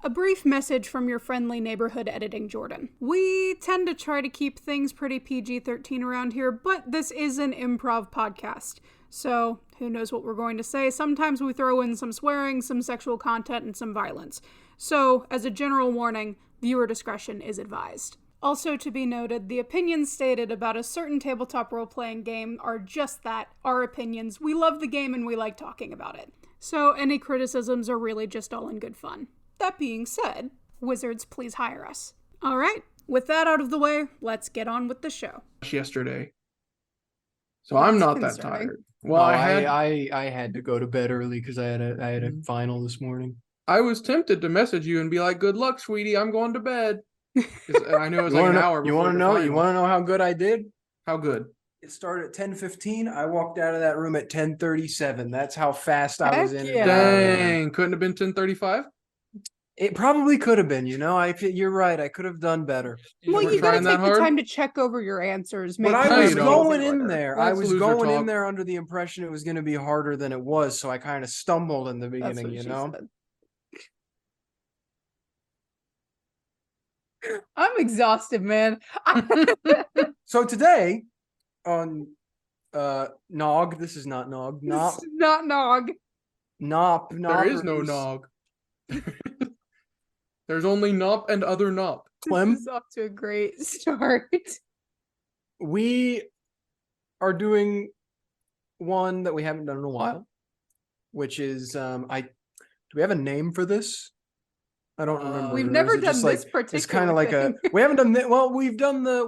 A brief message from your friendly neighborhood editing Jordan. We tend to try to keep things pretty PG-13 around here, but this is an improv podcast. So, who knows what we're going to say. Sometimes we throw in some swearing, some sexual content, and some violence. So, as a general warning, viewer discretion is advised. Also to be noted, the opinions stated about a certain tabletop role-playing game are just that, our opinions. We love the game and we like talking about it. So, any criticisms are really just all in good fun. That being said, wizards, please hire us. All right, with that out of the way, let's get on with the show. Yesterday, so I'm not that tired. Well, I had to go to bed early because I had a final this morning. I was tempted to message you and be like, "Good luck, sweetie. I'm going to bed." I know it's like an hour. You want to know? You want to know how good I did? How good? It started at 10:15. I walked out of that room at 10:37. That's how fast I was in. Yeah. Dang, couldn't have been 10:35. It probably could have been, you're right. I could have done better. Well, you gotta take the time to check over your answers. But I was going in there. I was going in there under the impression it was going to be harder than it was. So I kind of stumbled in the beginning, Said. I'm exhausted, man. So today on Nog, this is not Nog. This is not Nog. Nop. There is no Nog. There's only Nop and other Nop. Clem. This is off to a great start. We are doing one that we haven't done in a while, which is do we have a name for this? I don't remember. We've never done this particular. It's kind of like we haven't done that. Well, we've done the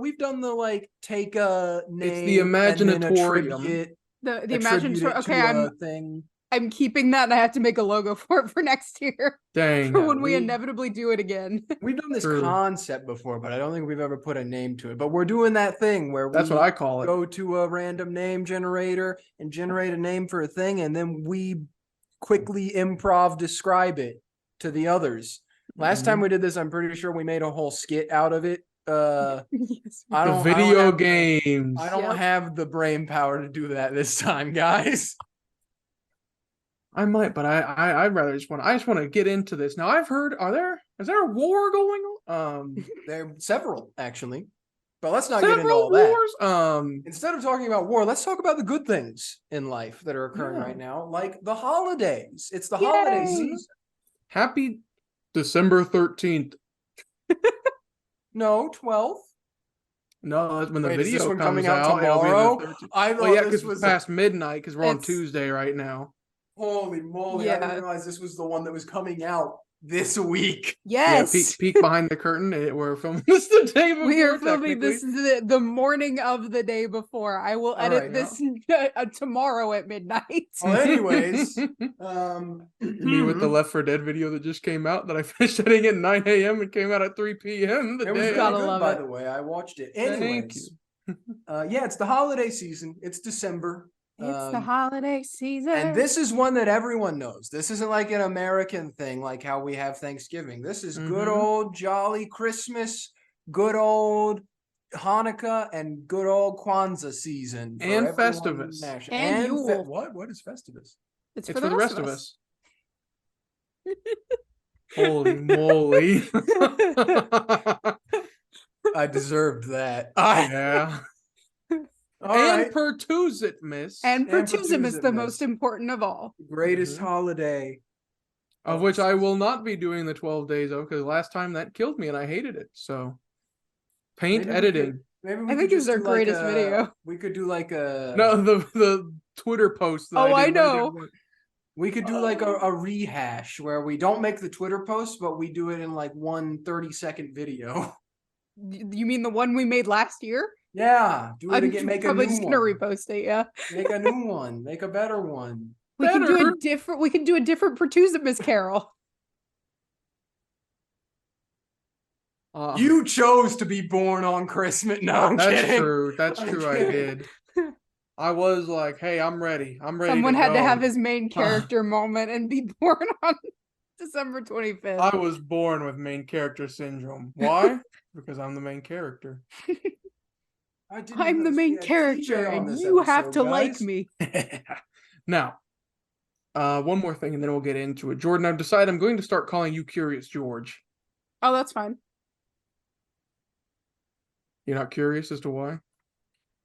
like take a name. It's the Imaginatorium. The Imaginatorium. Okay, I'm keeping that, and I have to make a logo for it for next year. Dang. For when we inevitably do it again. We've done this concept before, but I don't think we've ever put a name to it. But we're doing that thing where that's what I call it. Go to a random name generator and generate a name for a thing, and then we quickly improv describe it to the others. Last time we did this, I'm pretty sure we made a whole skit out of it. Games. I don't have the brain power to do that this time, guys. I might, but I'd rather just want to get into this. Now I've heard, is there a war going on? There are several actually, but let's not get into all wars. That. Instead of talking about war, let's talk about the good things in life that are occurring right now, like the holidays. It's the holiday season. Happy December 13th. No, 12th. No, that's when the video is this one comes coming out tomorrow. I thought this was past midnight because we're on Tuesday right now. Holy moly! I didn't realize this was the one that was coming out this week. Yes. Yeah, peek behind the curtain. We're filming this the day before. We are filming this the morning of the day before. I will edit this tomorrow at midnight. Well, anyways, me with the Left 4 Dead video that just came out that I finished editing at 9 a.m. and came out at 3 p.m. It was gotta love it. By the way, I watched it. Anyways, it's the holiday season. It's December. It's the holiday season. And this is one that everyone knows. This isn't like an American thing, like how we have Thanksgiving. This is good old jolly Christmas, good old Hanukkah, and good old Kwanzaa season. And Festivus. And Yule. What is Festivus? It's for the rest of us. Holy moly. I deserved that. Yeah. And Pertuset, miss. And Pertuset is the most important of all. Greatest holiday. Of which I will not be doing the 12 days of, because last time that killed me and I hated it. So, editing. I think it's our greatest video. We could do like a... No, the Twitter post. That I know. We could do like a rehash where we don't make the Twitter post, but we do it in like one 30-second video. You mean the one we made last year? Yeah, do it again. Make a new one. Probably just gonna repost it. Yeah, make a new one. Make a better one. We can do a different. We can do a different Pertuset, Miss Carol. You chose to be born on Christmas. No, I'm kidding. True. That's true. I did. I was like, "Hey, I'm ready. I'm ready." Someone had to have his main character moment and be born on December 25th. I was born with main character syndrome. Why? Because I'm the main character. I'm the main character, and you have to like me. Now, One more thing, and then we'll get into it. Jordan, I've decided I'm going to start calling you Curious George. Oh, that's fine. You're not curious as to why?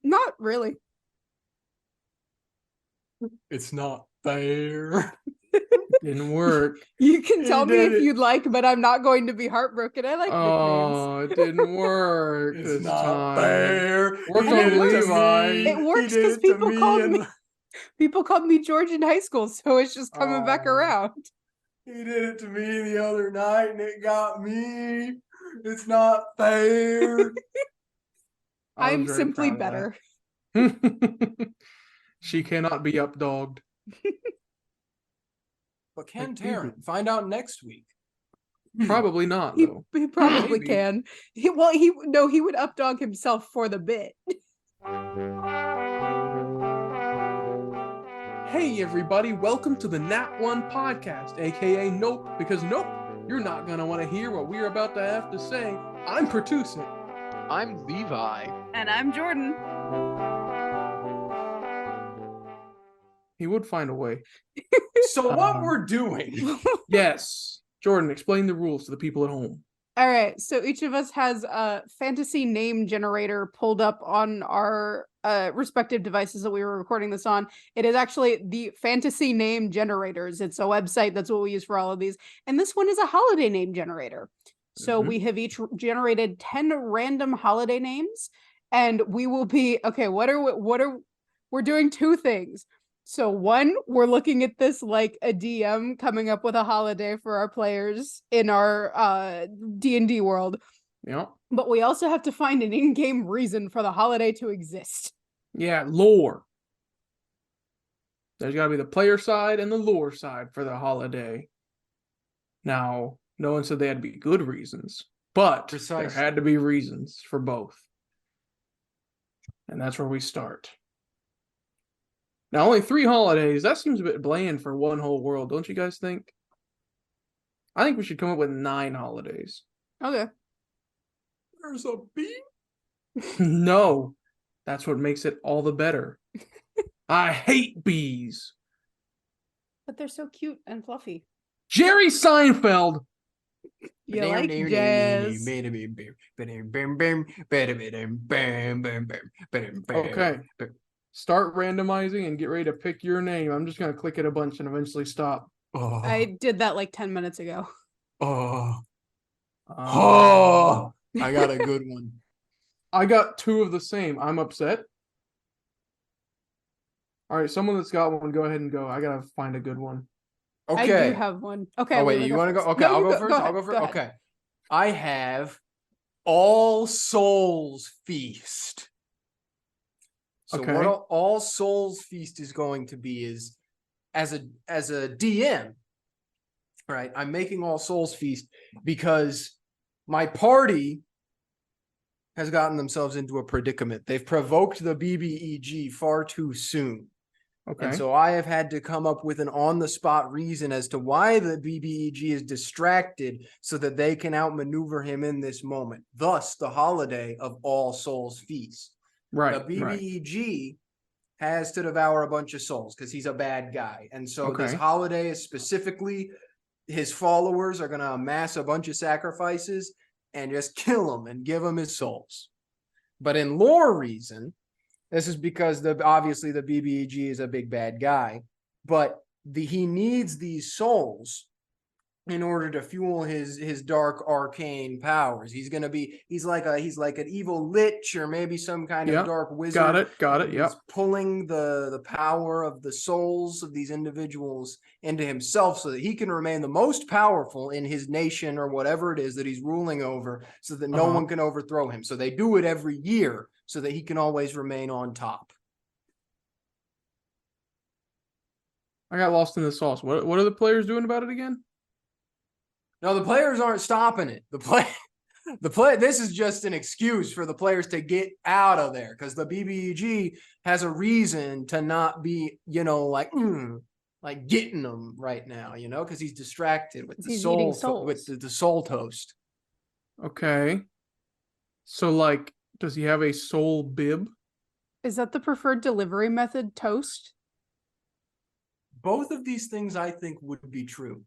Not really. It's not fair. Didn't work. You can tell me if did it. you'd like, but I'm not going to be heartbroken. I like nicknames. Oh, it didn't work It's this not time. fair. Worked He on did it to Levi. me. It works He did because it to people me called and- me people called me George in high school, so it's just coming back Oh. around. He did it to me the other night and it got me. It's not fair. I was I'm very simply proud of better. that. She cannot be updogged. But can Like, Taryn find out next week? Probably not, He, though. he probably Maybe. can. He would updog himself for the bit. Hey, everybody, welcome to the Nat One Podcast, aka Nope, because nope, you're not going to want to hear what we're about to have to say. I'm Pertuset. I'm Levi. And I'm Jordan. He would find a way. So what we're doing? Yes. Jordan, explain the rules to the people at home. All right, so each of us has a fantasy name generator pulled up on our respective devices that we were recording this on. It is actually the Fantasy Name Generators. It's a website. That's what we use for all of these. And this one is a holiday name generator. So we have each generated 10 random holiday names, and we will be okay. We're doing two things. So one, we're looking at this like a DM coming up with a holiday for our players in our D&D world. Yeah. But we also have to find an in-game reason for the holiday to exist. Yeah, lore. There's got to be the player side and the lore side for the holiday. Now, no one said they had to be good reasons, but Precisely. there had to be reasons for both. And that's where we start. Now, only 3 holidays. That seems a bit bland for one whole world, don't you guys think? I think we should come up with 9 holidays. Okay. There's a bee. No, that's what makes it all the better. I hate bees. But they're so cute and fluffy. Jerry Seinfeld. You like jazz. Okay. Start randomizing and get ready to pick your name. I'm just going to click it a bunch and eventually stop. Oh, I did that like 10 minutes ago. oh, Um, oh! I got a good one. I got 2 of the same. I'm upset. All right, someone that's got one, go ahead and go. I got to find a good one. Okay. I do have one. Okay. Oh wait, Levi, you want to go? first. Okay, No, I'll you go first. I'll go first. ahead. Okay, I have All Souls Feast. So Okay. what All Souls Feast is going to be is, as a DM, right? I'm making All Souls Feast because my party has gotten themselves into a predicament. They've provoked the BBEG far too soon. Okay. And so I have had to come up with an on-the-spot reason as to why the BBEG is distracted so that they can outmaneuver him in this moment. Thus, the holiday of All Souls Feast. Right. The Right. BBEG has to devour a bunch of souls because he's a bad guy. And so this Okay. holiday is specifically, his followers are going to amass a bunch of sacrifices and just kill him and give him his souls. But in lore reason, this is because obviously the BBEG is a big bad guy, but he needs these souls in order to fuel his dark arcane powers. He's like an evil lich or maybe some kind Yep. of dark wizard. Got it. He's Yep. pulling the power of the souls of these individuals into himself so that he can remain the most powerful in his nation or whatever it is that he's ruling over, so that no one can overthrow him. So they do it every year so that he can always remain on top. I got lost in the sauce. What are the players doing about it again? No, the players aren't stopping it. This is just an excuse for the players to get out of there because the BBEG has a reason to not be, like getting them right now, because he's distracted with the He's soul, eating souls. with the soul toast. Okay. So, does he have a soul bib? Is that the preferred delivery method, toast? Both of these things I think would be true.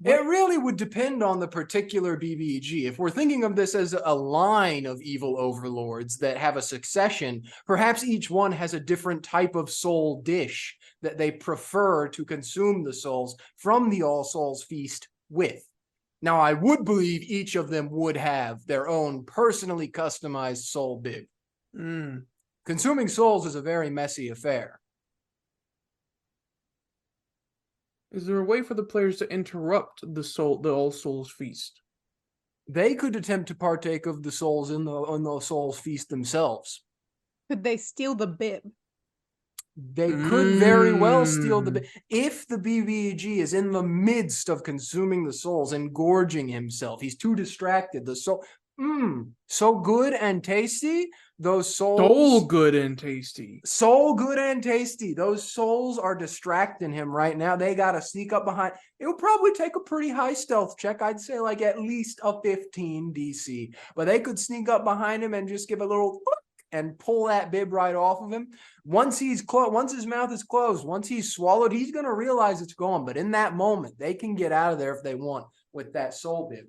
It really would depend on the particular BBG. If we're thinking of this as a line of evil overlords that have a succession, perhaps each one has a different type of soul dish that they prefer to consume the souls from the All Souls Feast with. Now, I would believe each of them would have their own personally customized soul bib. Consuming souls is a very messy affair. Is there a way for the players to interrupt the All Souls Feast? They could attempt to partake of the souls in the Souls Feast themselves. Could they steal the bib? They could very well steal the bib. If the BBG is in the midst of consuming the souls and gorging himself, he's too distracted. The soul, so good and tasty. Those souls, so good and tasty. So good and tasty. Those souls are distracting him right now. They got to sneak up behind. It would probably take a pretty high stealth check. I'd say like at least a 15 DC. But they could sneak up behind him and just give a little and pull that bib right off of him. Once he's once his mouth is closed, once he's swallowed, he's going to realize it's gone. But in that moment, they can get out of there if they want with that soul bib.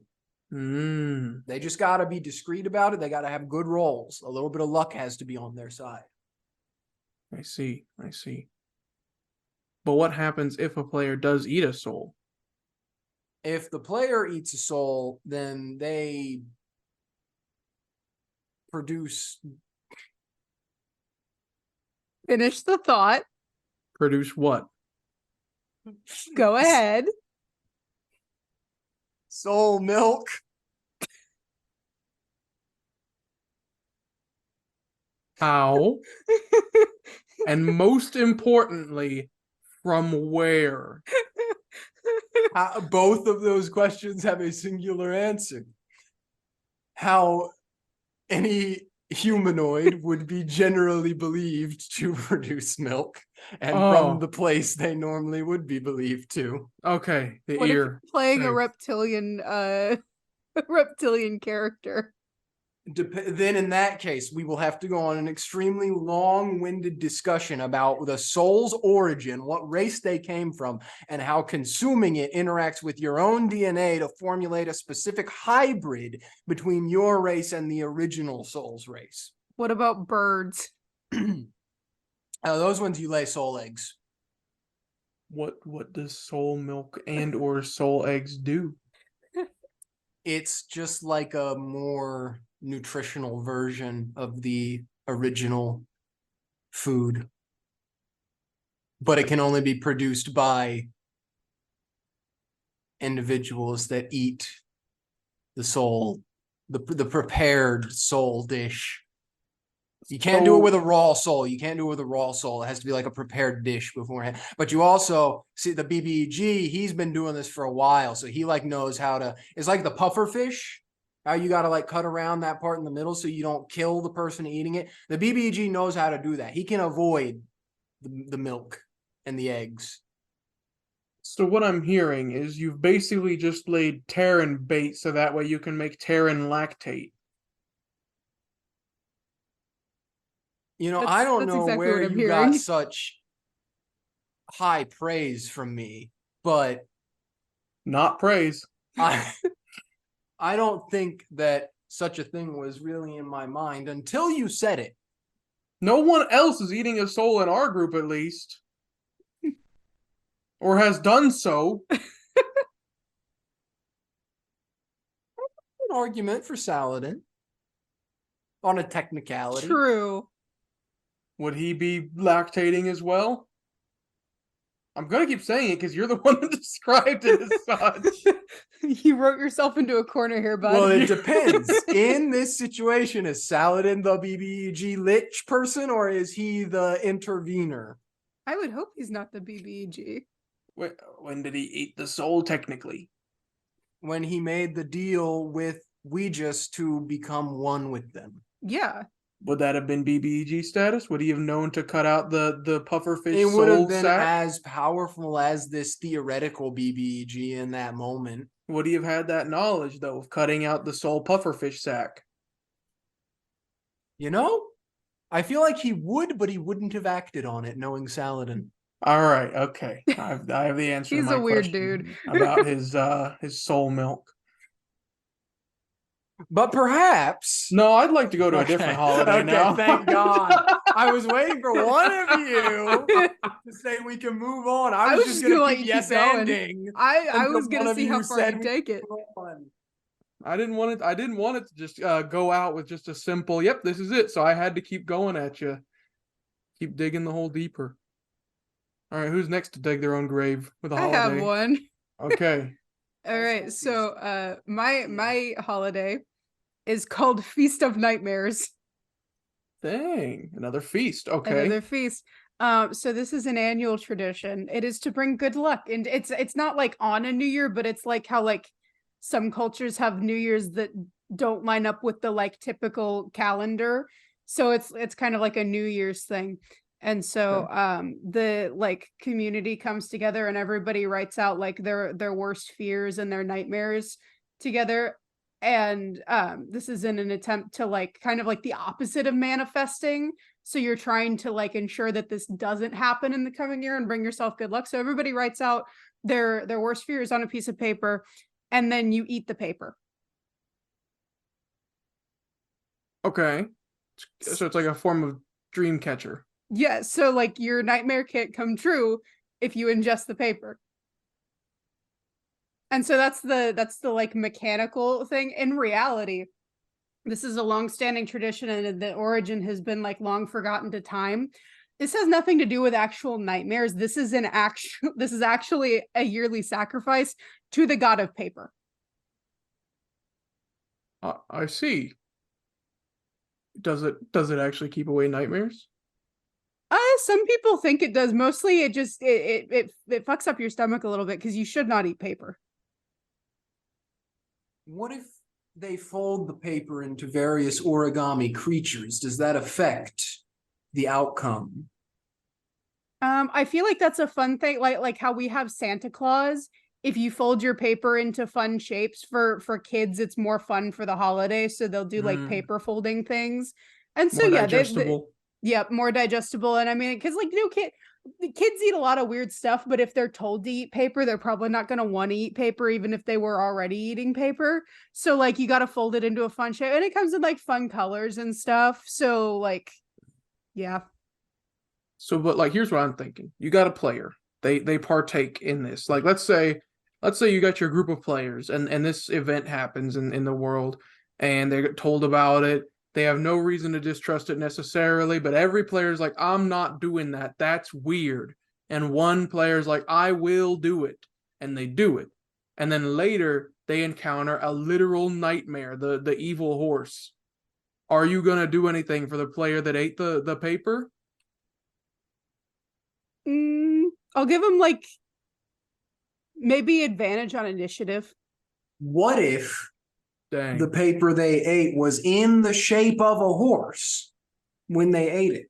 They just got to be discreet about it. They got to have good rolls. A little bit of luck has to be on their side. I see. But what happens if a player does eat a soul? If the player eats a soul, then they produce... Finish the thought. Produce what? Go ahead. Soul milk. How? And most importantly, from where? Both of those questions have a singular answer. How any humanoid would be generally believed to produce milk, and from the place they normally would be believed to. Okay, the what ear. If playing a reptilian character. Then in that case, we will have to go on an extremely long-winded discussion about the soul's origin, what race they came from, and how consuming it interacts with your own DNA to formulate a specific hybrid between your race and the original soul's race. What about birds? Those ones you lay soul eggs. What does soul milk and or soul eggs do? It's just like a more nutritional version of the original food, but it can only be produced by individuals that eat the soul, the prepared soul dish. You can't do it with a raw soul. You can't do it with a raw soul. It has to be like a prepared dish beforehand. But you also see the BBG, he's been doing this for a while. So he like knows how to, it's like the puffer fish. How you got to like cut around that part in the middle so you don't kill the person eating it. The BBG knows how to do that. He can avoid the milk and the eggs. So what I'm hearing is you've basically just laid Terran bait so that way you can make Terran lactate. You know, I don't know exactly where what I'm you got hearing. such high praise from me, but Not praise. I don't think that such a thing was really in my mind until you said it. No one else is eating a soul in our group, at least. Or has done so. An argument for Saladin on a technicality. True. Would he be lactating as well? I'm going to keep saying it because you're the one that described it as such. You wrote yourself into a corner here, bud. Well, it depends. In this situation, is Saladin the BBG lich person or is he the intervener? I would hope he's not the BBG. When did he eat the soul, technically? When he made the deal with Ouijas to become one with them. Yeah. Would that have been BBG status? Would he have known to cut out the pufferfish It would soul have been sack? as powerful as this theoretical BBG in that moment. Would he have had that knowledge, though, of cutting out the soul pufferfish sack? You know, I feel like he would, but he wouldn't have acted on it, knowing Saladin. All right, okay. I have the answer to He's my a weird question dude. about his soul milk. But perhaps. No, I'd like to go to a different holiday now. Thank God. I was waiting for one of you to say we can move on. I was just gonna let keep you yes going. ending. I was until one gonna of see how you far said you we take it. could move on. I didn't want it to just go out with just a simple, yep, this is it. So I had to keep going at you. Keep digging the hole deeper. All right, who's next to dig their own grave with a I holiday? have one. Okay. All right, so my holiday is called Feast of Nightmares. Dang, another feast. Okay. Another feast. So this is an annual tradition. It is to bring good luck, and it's not like on a New Year, but it's like how like some cultures have New Year's that don't line up with the like typical calendar. So it's kind of like a New Year's thing. And so the like community comes together and everybody writes out like their worst fears and their nightmares together. And this is in an attempt to like kind of like the opposite of manifesting. So you're trying to like ensure that this doesn't happen in the coming year and bring yourself good luck. So everybody writes out their worst fears on a piece of paper, and then you eat the paper. Okay. So it's like a form of dream catcher. Yeah, so like your nightmare can't come true if you ingest the paper. And so that's the like mechanical thing. In reality, this is a long-standing tradition and the origin has been like long forgotten to time. This has nothing to do with actual nightmares. This is actually a yearly sacrifice to the god of paper. I see. Does it actually keep away nightmares? Some people think it does. Mostly it just it fucks up your stomach a little bit because you should not eat paper. What if they fold the paper into various origami creatures? Does that affect the outcome? I feel like that's a fun thing, like how we have Santa Claus. If you fold your paper into fun shapes for kids, it's more fun for the holiday. So they'll do like paper folding things, and so More yeah, digestible. more digestible. And I mean, because like the kids eat a lot of weird stuff, but if they're told to eat paper, they're probably not going to want to eat paper, even if they were already eating paper. So like you got to fold it into a fun shape, and it comes in like fun colors and stuff. So like, yeah. So, but like, here's what I'm thinking. You got a player. They partake in this. Like, let's say you got your group of players, and this event happens in the world, and they get told about it. They have no reason to distrust it necessarily, but every player's like, I'm not doing that. That's weird. And one player's like, I will do it, and they do it. And then later they encounter a literal nightmare, the evil horse. Are you gonna do anything for the player that ate the paper? I'll give them like maybe advantage on initiative. What if Dang. the paper they ate was in the shape of a horse when they ate it?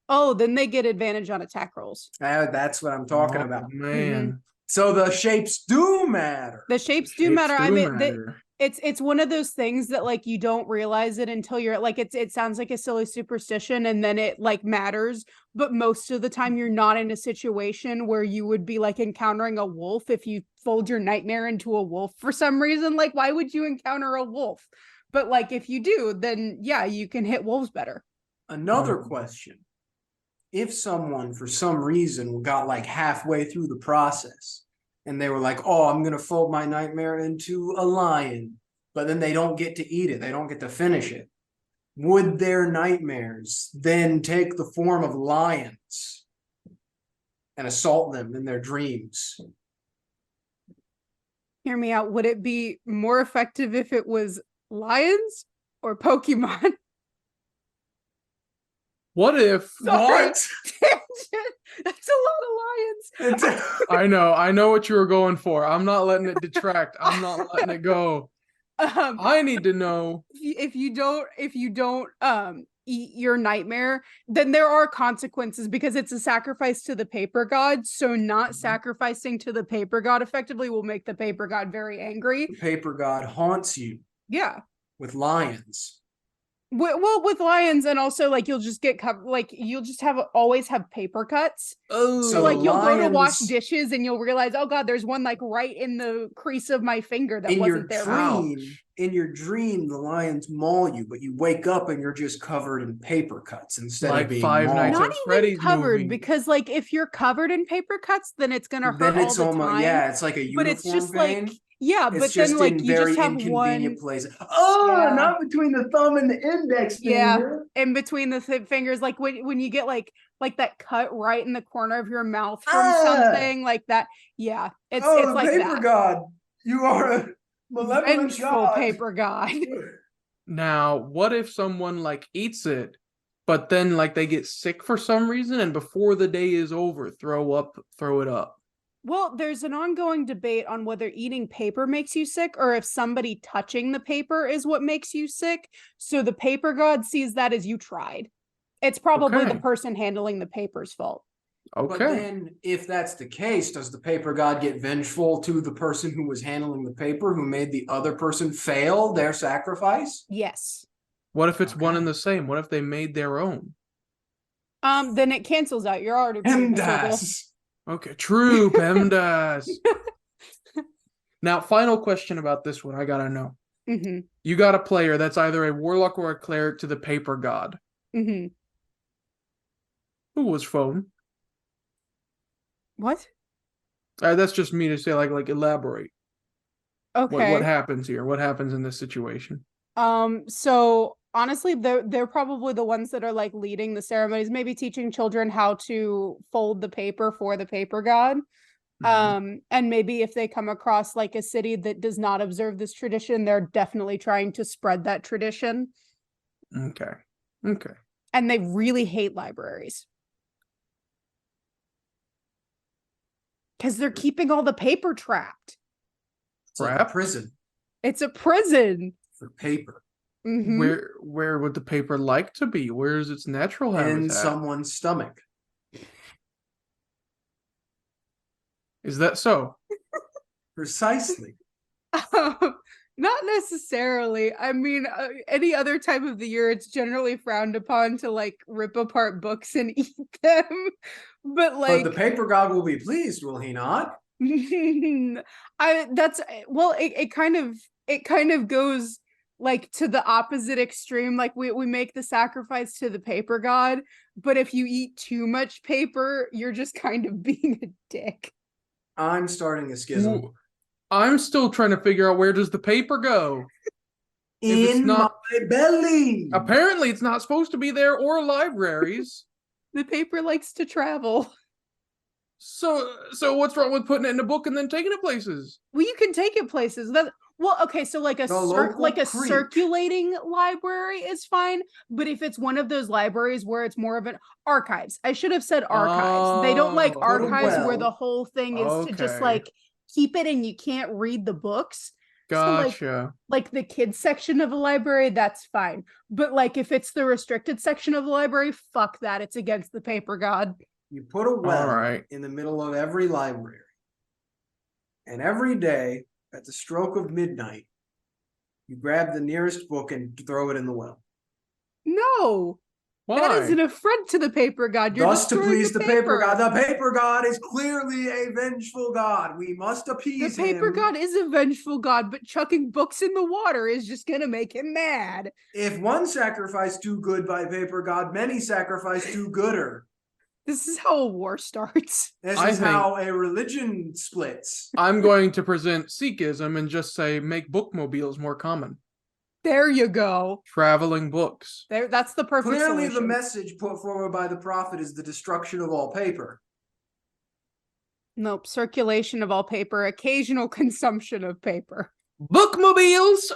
Oh, then they get advantage on attack rolls. That's what I'm talking about. Man. So the shapes do matter. The shapes do Shapes matter. do I mean, matter. it's one of those things that like you don't realize it until you're like it sounds like a silly superstition and then it like matters, but most of the time you're not in a situation where you would be like encountering a wolf if you fold your nightmare into a wolf for some reason. Like why would you encounter a wolf? But like if you do, then yeah, you can hit wolves better. Another question. If someone for some reason got like halfway through the process and they were like, oh, I'm going to fold my nightmare into a lion, but then they don't get to eat it, they don't get to finish it, would their nightmares then take the form of lions and assault them in their dreams? Hear me out. Would it be more effective if it was lions or Pokemon? What if What? That's a lot of lions. I know what you were going for. I'm not letting it detract. I'm not letting it go. I need to know if you don't eat your nightmare, then there are consequences because it's a sacrifice to the paper god. So not sacrificing to the paper god effectively will make the paper god very angry. The paper god haunts you. Yeah. With lions. Well, with lions, and also like you'll just get covered, like you'll just always have paper cuts. Oh, So like you'll go to wash lions- dishes and you'll realize, oh God, there's one like right in the crease of my finger that in your wasn't there. dream, Ouch. in your dream, the lions maul you, but you wake up and you're just covered in paper cuts instead Like of being Five mauled. Nights Not at even Freddy's covered, movie. because like if you're covered in paper cuts, then it's gonna hurt Then all it's the almost time. it's like a But it's uniform just vein. like, yeah, It's but just then like in you very just have inconvenient one. places. Oh, Yeah. not between the thumb and the index Yeah, finger. in between the fingers, like when you get like that cut right in the corner of your mouth from Ah! something like that. Yeah, it's Oh, the like paper that. god. You are a malevolent Vengeful god. paper god. Now, what if someone like eats it, but then like they get sick for some reason, and before the day is over, throw it up? Well, there's an ongoing debate on whether eating paper makes you sick or if somebody touching the paper is what makes you sick. So the paper god sees that as you tried. It's probably the Okay. person handling the paper's fault. But Okay. then, if that's the case, does the paper god get vengeful to the person who was handling the paper, who made the other person fail their sacrifice? Yes. What if it's one Okay. and the same? What if they made their own? Then it cancels out. You're already being miserable. Hemdas. Okay, true, PEMDAS. Now, final question about this one. I gotta know. Mm-hmm. You got a player that's either a warlock or a cleric to the paper god. Mm-hmm. Who was phone? What? That's just me to say, like elaborate. Okay. What happens here? What happens in this situation? So honestly, they're probably the ones that are like leading the ceremonies, maybe teaching children how to fold the paper for the paper god. Mhm. And maybe if they come across like a city that does not observe this tradition, they're definitely trying to spread that tradition. Okay. Okay. And they really hate libraries. Because they're keeping all the paper trapped. It's like a Crap. prison It's a prison. for paper Mhm. Where would the paper like to be? Where is its natural habitat? in someone's stomach. Is that so? Precisely. Not necessarily. I mean, any other time of the year, it's generally frowned upon to like rip apart books and eat them. But like, But the paper god will be pleased, will he not? it kind of goes like to the opposite extreme. Like we make the sacrifice to the paper god, but if you eat too much paper, you're just kind of being a dick. I'm starting a schism. Ooh, I'm still trying to figure out, where does the paper go? If it's In not- my belly. Apparently, it's not supposed to be there, or libraries. The paper likes to travel. So what's wrong with putting it in a book and then taking it places? Well, you can take it places. Okay, so like The local creek. circulating library is fine, but if it's one of those libraries where it's more of an archives, I should have said archives. They don't like Oh, archives where well. the whole thing is to just Okay. like keep it and you can't read the books. So Gotcha. like the kids section of a library, that's fine. But like if it's the restricted section of the library, fuck that. It's against the paper god. You put a well right. in the middle of every library. And every day, at the stroke of midnight, you grab the nearest book and throw it in the well. No. Why? That is an affront to the paper god. You're Thus to destroying please the paper god. The paper god is clearly a vengeful god. We must The appease paper him. god is a vengeful god, but chucking books in the water is just gonna make him mad. If one sacrifice too good by paper god, many sacrifice too gooder. This is how a war starts. This I is think- how a religion splits. I'm going to present Sikhism and just say, make bookmobiles more common. There you go. Traveling books. That's the perfect Clearly, the solution. message put forward by the prophet is the destruction of all paper. Nope, circulation of all paper, occasional consumption of paper. Bookmobiles!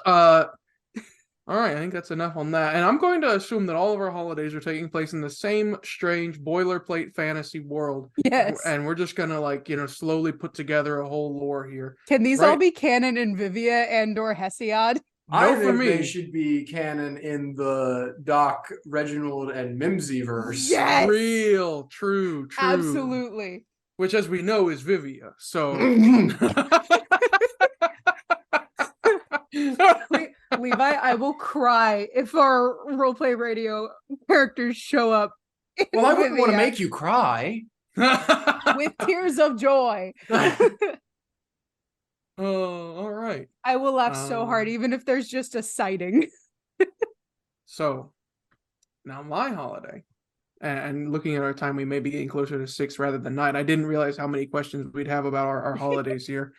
All right, I think that's enough on that. And I'm going to assume that all of our holidays are taking place in the same strange boilerplate fantasy world. Yes. And we're just going to, slowly put together a whole lore here. Can these all Right. be canon in Vivia and or Hesiod? I No, for think they me. should be canon in the Doc, Reginald, and Mimsy verse. Yes. Real, true. Absolutely. Which, as we know, is Vivia. So. Levi, I will cry if our roleplay radio characters show up. Well, I wouldn't want to Vivian make you cry. with tears of joy. Oh, all right. I will laugh so hard, even if there's just a sighting. So, now my holiday, and looking at our time, we may be getting closer to 6 rather than 9. I didn't realize how many questions we'd have about our holidays here.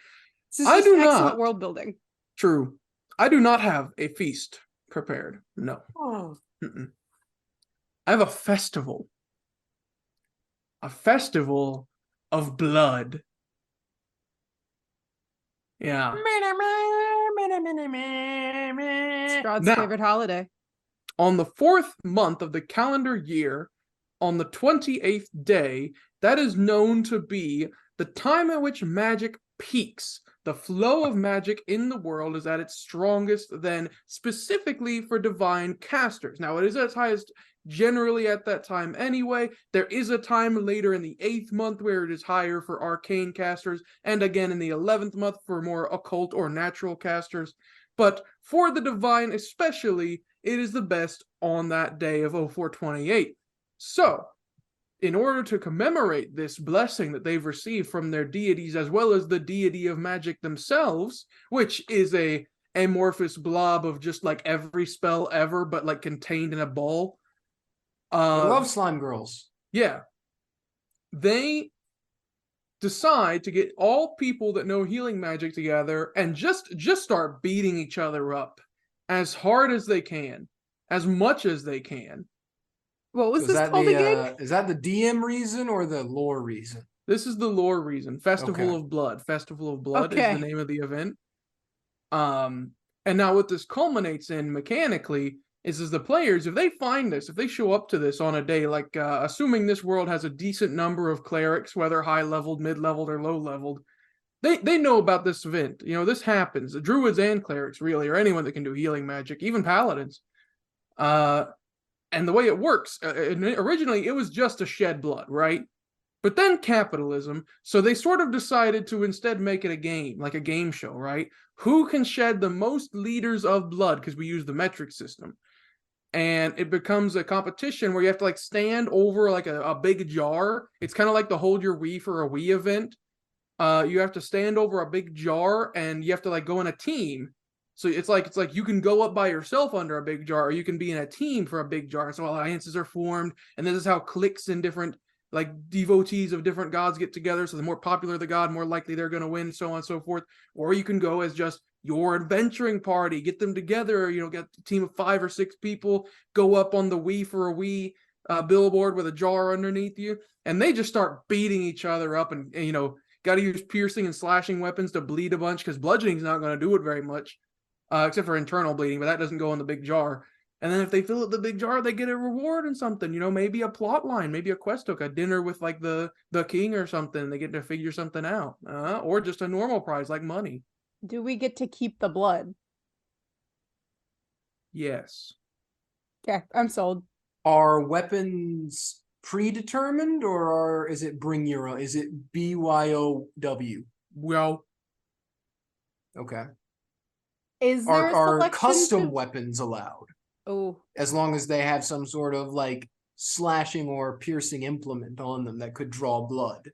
This is I just do excellent not. world building. True. I do not have a feast prepared. No. Oh. I have a festival. A festival of blood. Yeah. Strahd's Now, favorite holiday. on the 4th month of the calendar year, on the 28th day, that is known to be the time at which magic peaks. The flow of magic in the world is at its strongest then, specifically for divine casters. Now, it is at its highest generally at that time anyway. There is a time later in the 8th month where it is higher for arcane casters, and again in the 11th month for more occult or natural casters. But for the divine especially, it is the best on that day of 0428. So, in order to commemorate this blessing that they've received from their deities, as well as the deity of magic themselves, which is a amorphous blob of just like every spell ever, but like contained in a ball. I love slime girls. Yeah. They decide to get all people that know healing magic together and just start beating each other up as hard as they can, as much as they can. What was this called again? Is that the DM reason or the lore reason? This is the lore reason. Festival Okay. of Blood. Festival of Blood Okay. is the name of the event. And now what this culminates in mechanically is the players, if they find this, if they show up to this on a day, like assuming this world has a decent number of clerics, whether high-leveled, mid-leveled, or low-leveled, they know about this event. You know, this happens. The druids and clerics, really, or anyone that can do healing magic, even paladins. And the way it works, originally it was just to shed blood, right? But then capitalism, so they sort of decided to instead make it a game, like a game show, right? Who can shed the most liters of blood, because we use the metric system. And it becomes a competition where you have to like stand over like a big jar. It's kind of like the Hold Your Wii for a Wii event. You have to stand over a big jar and you have to like go in a team. So it's like you can go up by yourself under a big jar, or you can be in a team for a big jar. So alliances are formed, and this is how cliques and different like devotees of different gods get together. So the more popular the god, more likely they're going to win, so on and so forth. Or you can go as just your adventuring party, get them together, you know, get a team of 5 or 6 people, go up on the Wii for a Wii billboard with a jar underneath you, and they just start beating each other up, and you know, got to use piercing and slashing weapons to bleed a bunch, because bludgeoning's not going to do it very much. Except for internal bleeding, but that doesn't go in the big jar. And then if they fill up the big jar, they get a reward and something, you know, maybe a plot line, maybe a quest hook, a dinner with like the king or something. They get to figure something out, or just a normal prize like money. Do we get to keep the blood? Yes. Okay, I'm sold. Are weapons predetermined, or is it bring your own? Is it BYOW? Well, Okay. Is there a Are selection custom to... weapons allowed? Oh, As long as they have some sort of like slashing or piercing implement on them that could draw blood.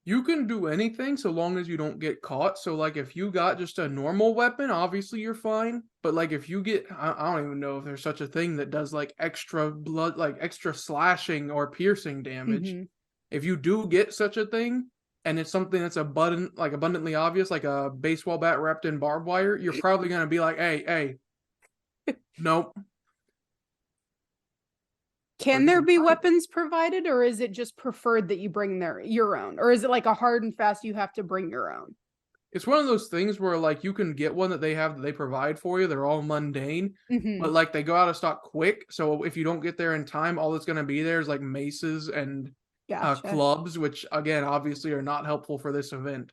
you can do anything so long as you don't get caught. So like if you got just a normal weapon, obviously you're fine. But like if you get, I don't even know if there's such a thing that does like extra blood, like extra slashing or piercing damage. mhm. If you do get such a thing, and it's something that's abundantly obvious, like a baseball bat wrapped in barbed wire, you're probably gonna be like, hey, nope. Can there be weapons provided, or is it just preferred that you bring your own? Or is it like a hard and fast, you have to bring your own? It's one of those things where like you can get one that they provide for you. They're all mundane, Mhm. but like they go out of stock quick. So if you don't get there in time, all that's gonna be there is like maces and Gotcha. clubs, which again obviously are not helpful for this event.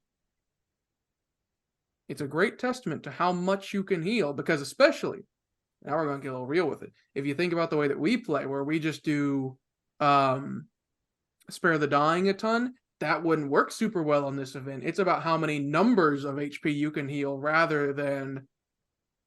It's a great testament to how much you can heal, because especially, now we're going to get a little real with it, if you think about the way that we play, where we just do spare the dying a ton, that wouldn't work super well on this event. It's about how many numbers of HP you can heal rather than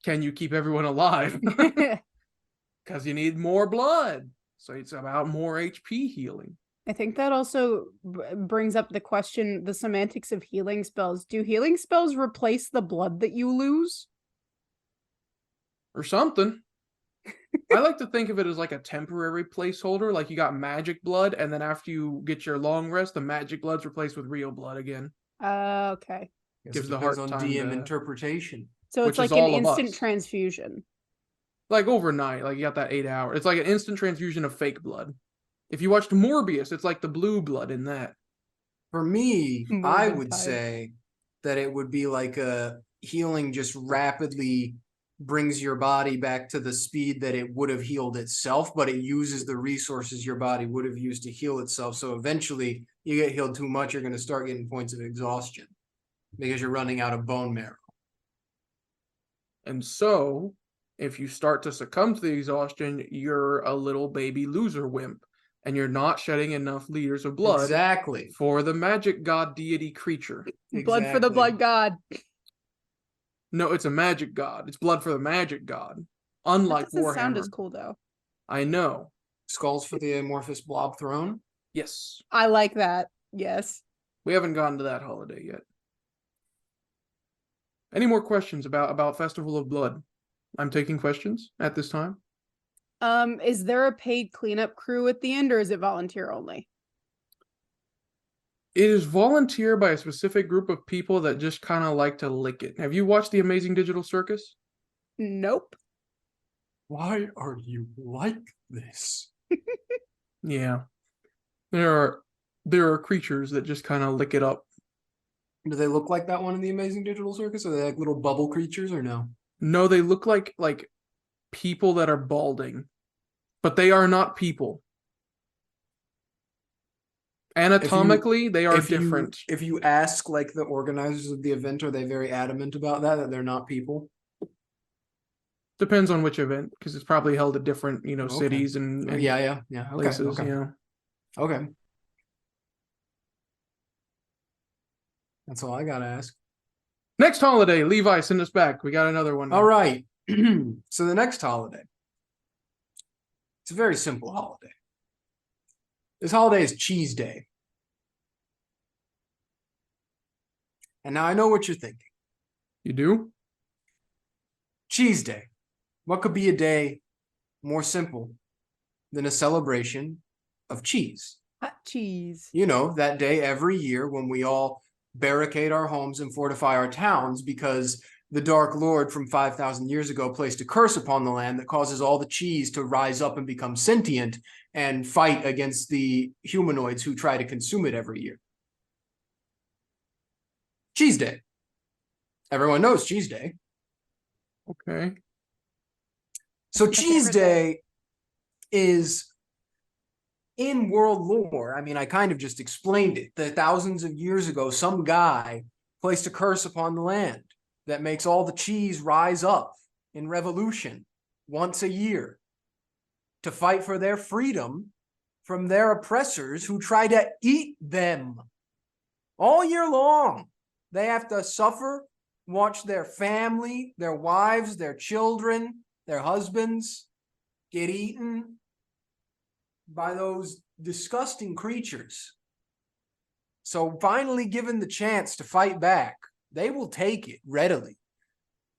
can you keep everyone alive? Because you need more blood. So it's about more HP healing. I think that also brings up the question, the semantics of healing spells. Do healing spells replace the blood that you lose? Or something. I like to think of it as like a temporary placeholder. Like you got magic blood, and then after you get your long rest, the magic blood's replaced with real blood again. Okay. Gives it the depends heart on time DM to- interpretation. So Which it's like is an all of instant us. transfusion. Like overnight, like you got that 8 hour. It's like an instant transfusion of fake blood. If you watched Morbius, it's like the blue blood in that. For me, I would Morbid say that it would be like a healing just rapidly brings your body back to the speed that it would have healed itself, but it uses the resources your body would have used to heal itself. So eventually you get healed too much, you're going to start getting points of exhaustion because you're running out of bone marrow. And so, if you start to succumb to the exhaustion, you're a little baby loser wimp, and you're not shedding enough liters of blood Exactly. for the magic god deity creature. Blood for the Exactly. blood god. No, it's a magic god. It's blood for the magic god. That Unlike doesn't Warhammer. sound as cool though. I know. Skulls for the amorphous blob throne. Yes. I like that. Yes. We haven't gotten to that holiday yet. Any more questions about Festival of Blood? I'm taking questions at this time. Is there a paid cleanup crew at the end, or is it volunteer only? It is volunteer by a specific group of people that just kind of like to lick it. Have you watched The Amazing Digital Circus? Nope. Why are you like this? Yeah. There are creatures that just kind of lick it up. Do they look like that one in the Amazing Digital Circus? Are they like little bubble creatures or no? No, they look like people that are balding, but they are not people. Anatomically, they are different. If you ask like the organizers of the event, are they very adamant about that they're not people? Depends on which event, because it's probably held at different, Okay. cities and Yeah. Okay. places. Okay. Yeah. Okay. That's all I gotta ask. Next holiday, Levi, send us back. We got another one now. All right. So the next holiday, it's a very simple holiday. This holiday is Cheese Day. And now I know what you're thinking. You do? Cheese Day. What could be a day more simple than a celebration of cheese? Hot cheese. You know, that day every year when we all barricade our homes and fortify our towns because the Dark Lord from 5,000 years ago placed a curse upon the land that causes all the cheese to rise up and become sentient and fight against the humanoids who try to consume it every year. Cheese Day. Everyone knows Cheese Day. Okay. So That's Cheese a great Day is in world lore. I mean, I kind of just explained it. That thousands of years ago, some guy placed a curse upon the land that makes all the cheese rise up in revolution once a year to fight for their freedom from their oppressors who try to eat them all year long. They have to suffer, watch their family, their wives, their children, their husbands get eaten by those disgusting creatures. So finally given the chance to fight back, they will take it readily.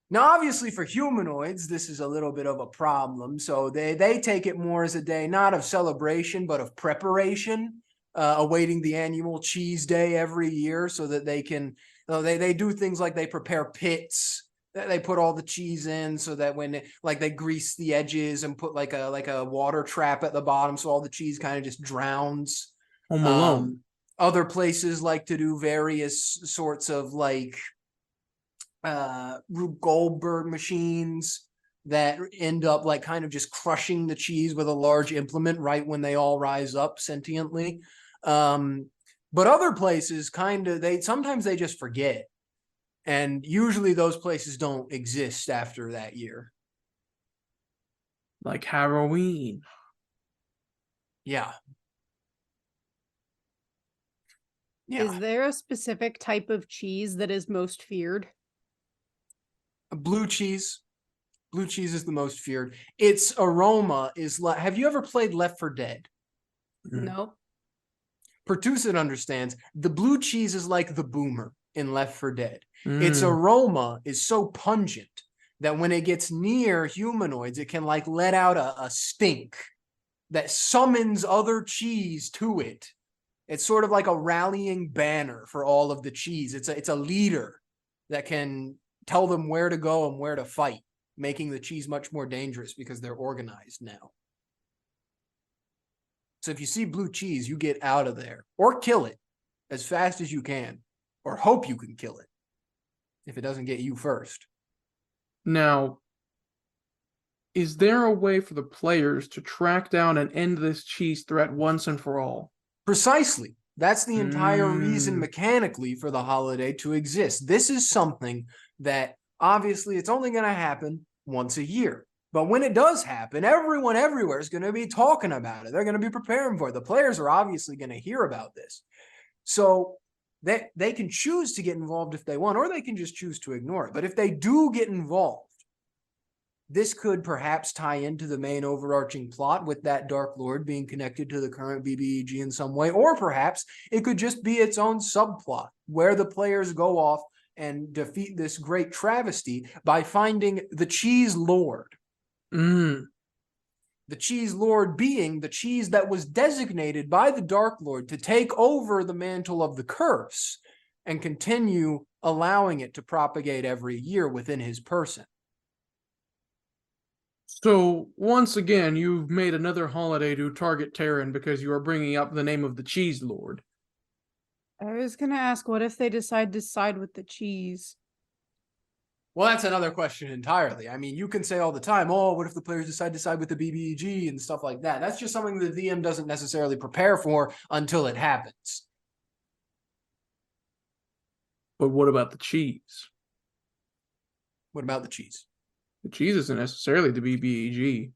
Now, obviously for humanoids, this is a little bit of a problem. So they take it more as a day, not of celebration, but of preparation, awaiting the annual cheese day every year so that they can, they do things like they prepare pits that they put all the cheese in so that when they grease the edges and put like a water trap at the bottom so all the cheese kind of just drowns. Home Alone. Other places like to do various sorts of Rube Goldberg machines that end up kind of just crushing the cheese with a large implement right when they all rise up sentiently. But other places sometimes they just forget. And usually those places don't exist after that year. Like Halloween. Yeah. Is there a specific type of cheese that is most feared? Blue cheese Blue cheese is the most feared. Its aroma is like, have you ever played Left 4 Dead? Nope. Pertuset understands the blue cheese is like the boomer in Left 4 Dead. Its Mm. aroma is so pungent that when it gets near humanoids, it can like let out a stink that summons other cheese to it. It's sort of like a rallying banner for all of the cheese. It's a leader that can tell them where to go and where to fight, making the cheese much more dangerous because they're organized now. So if you see blue cheese, you get out of there or kill it as fast as you can, or hope you can kill it if it doesn't get you first. Now, is there a way for the players to track down and end this cheese threat once and for all? Precisely. That's the entire reason mechanically for the holiday to exist. This is something that obviously it's only going to happen once a year. But when it does happen, everyone everywhere is going to be talking about it. They're going to be preparing for it. The players are obviously going to hear about this. So they can choose to get involved if they want, or they can just choose to ignore it. But if they do get involved, this could perhaps tie into the main overarching plot with that Dark Lord being connected to the current BBEG in some way, or perhaps it could just be its own subplot where the players go off and defeat this great travesty by finding the Cheese Lord. The Cheese Lord being the cheese that was designated by the Dark Lord to take over the mantle of the curse and continue allowing it to propagate every year within his person. So, once again, you've made another holiday to target Terran because you are bringing up the name of the Cheese Lord. I was gonna ask, what if they decide to side with the cheese? Well, that's another question entirely. I mean, you can say all the time, oh, what if the players decide to side with the BBEG and stuff like that? That's just something the DM doesn't necessarily prepare for until it happens. But what about the cheese? What about the cheese? The cheese isn't necessarily the BBEG.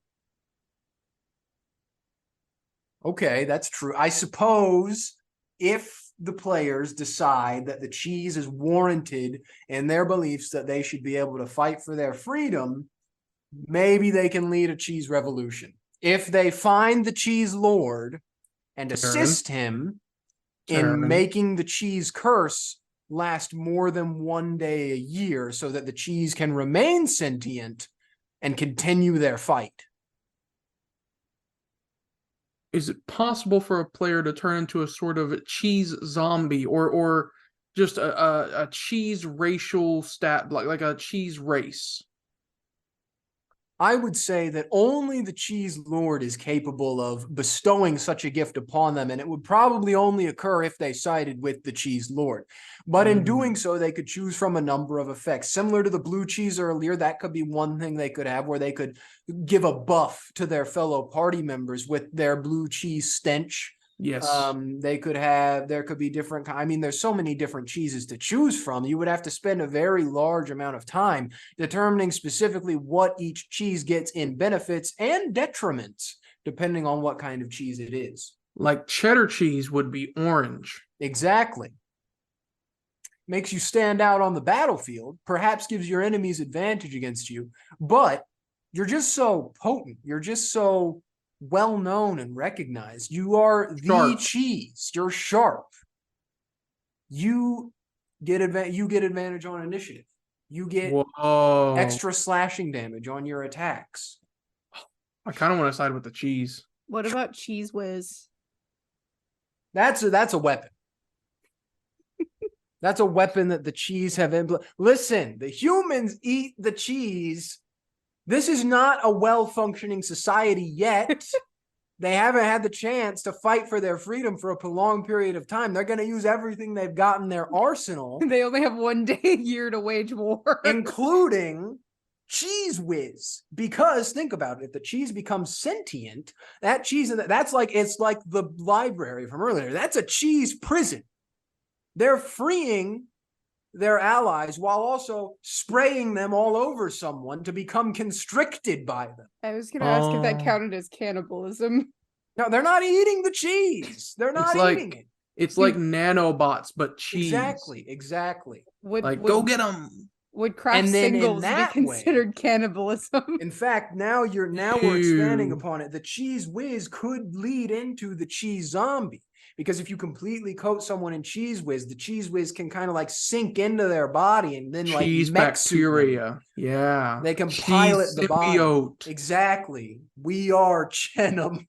Okay, that's true. I suppose if the players decide that the cheese is warranted in their beliefs that they should be able to fight for their freedom, maybe they can lead a cheese revolution. If they find the Cheese Lord and assist him in making the cheese curse last more than one day a year so that the cheese can remain sentient and continue their fight. Is it possible for a player to turn into a sort of cheese zombie or just a cheese racial stat, like a cheese race? I would say that only the Cheese Lord is capable of bestowing such a gift upon them, and it would probably only occur if they sided with the Cheese Lord. But in doing so, they could choose from a number of effects. Similar to the blue cheese earlier, that could be one thing they could have, where they could give a buff to their fellow party members with their blue cheese stench. Yes. There could be different, I mean, there's so many different cheeses to choose from. You would have to spend a very large amount of time determining specifically what each cheese gets in benefits and detriments, depending on what kind of cheese it is. Like cheddar cheese would be orange. Exactly. Makes you stand out on the battlefield, perhaps gives your enemies advantage against you, but you're just so potent. You're just so well known and recognized. You are the cheese. You're sharp. You get advantage on initiative. You get extra slashing damage on your attacks. I kind of want to side with the cheese. What about Cheese Whiz? That's a weapon. That's a weapon that the cheese have Listen, the humans eat the cheese. This is not a well-functioning society yet. They haven't had the chance to fight for their freedom for a prolonged period of time. They're going to use everything they've got in their arsenal. They only have one day a year to wage war. Including Cheese Whiz. Because, think about it, if the cheese becomes sentient, that cheese, it's like the library from earlier. That's a cheese prison. They're freeing their allies while also spraying them all over someone to become constricted by them. I was going to ask if that counted as cannibalism. No, they're not eating the cheese. They're not eating it. It's like nanobots, but cheese. Exactly. Go get them. Would craft And then in singles be that way- considered cannibalism? In fact, now we're expanding Ew. upon it. The cheese whiz could lead into the cheese zombie. Because if you completely coat someone in cheese whiz, the cheese whiz can kind of like sink into their body and then like Cheese mech suit them. bacteria. Yeah. They can Cheese pilot the body. symbiote. Exactly. We are Chenem.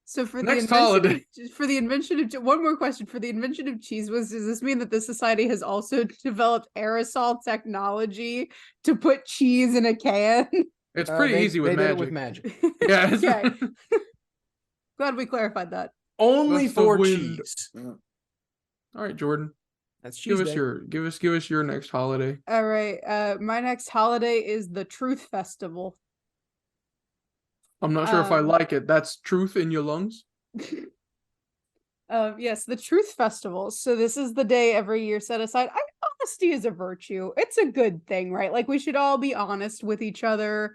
So for Next the invention holiday. for the invention of one more question for the invention of cheese whiz, does this mean that the society has also developed aerosol technology to put cheese in a can? It's pretty easy with they magic. did it with magic. Yeah. it's- Okay. Glad we clarified that. Only Gust of for wind. cheese. All right, Jordan. That's cheese day. Give us your next holiday. All right. My next holiday is the Truth Festival. I'm not sure if I Um, like it. That's truth in your lungs. Yes, the Truth Festival. So this is the day every year set aside. Honesty is a virtue. It's a good thing, right? Like we should all be honest with each other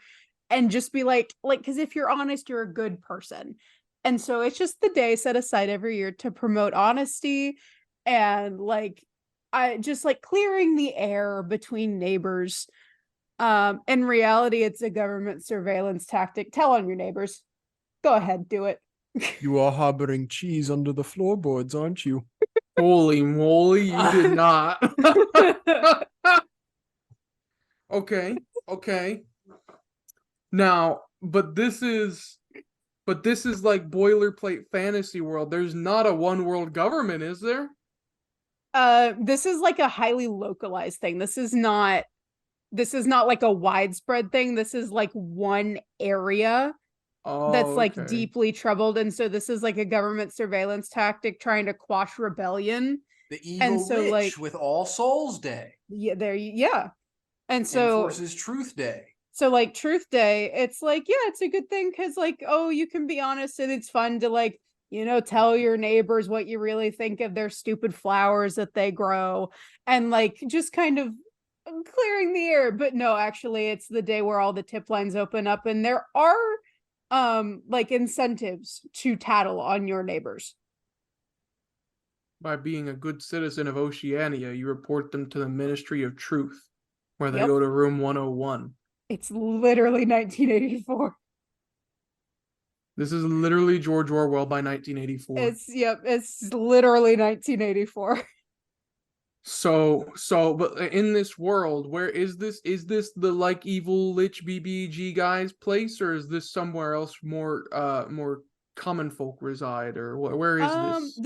and just be like, because if you're honest, you're a good person. And so it's just the day set aside every year to promote honesty and I just like clearing the air between neighbors. In reality, it's a government surveillance tactic. Tell on your neighbors. Go ahead, do it. You are harboring cheese under the floorboards, aren't you? Holy moly, you did not. Okay. Now, but this is like boilerplate fantasy world. There's not a one world government, is there? This is like a highly localized thing. This is not like a widespread thing. This is like one area that's like okay. deeply troubled. And so this is like a government surveillance tactic trying to quash rebellion. The evil so, witch like- with All Souls Day. Yeah. And so Enforces Truth Day. So like Truth Day, it's like, yeah, it's a good thing because like, oh, you can be honest and it's fun to like, tell your neighbors what you really think of their stupid flowers that they grow and like just kind of clearing the air. But no, actually, it's the day where all the tip lines open up and there are like incentives to tattle on your neighbors. By being a good citizen of Oceania, you report them to the Ministry of Truth, where they Yep. go to room 101. It's literally 1984. This is literally George Orwell by 1984. It's literally 1984. But in this world, where is this? Is this the like evil lich BBG guy's place, or is this somewhere else more common folk reside, or where is this?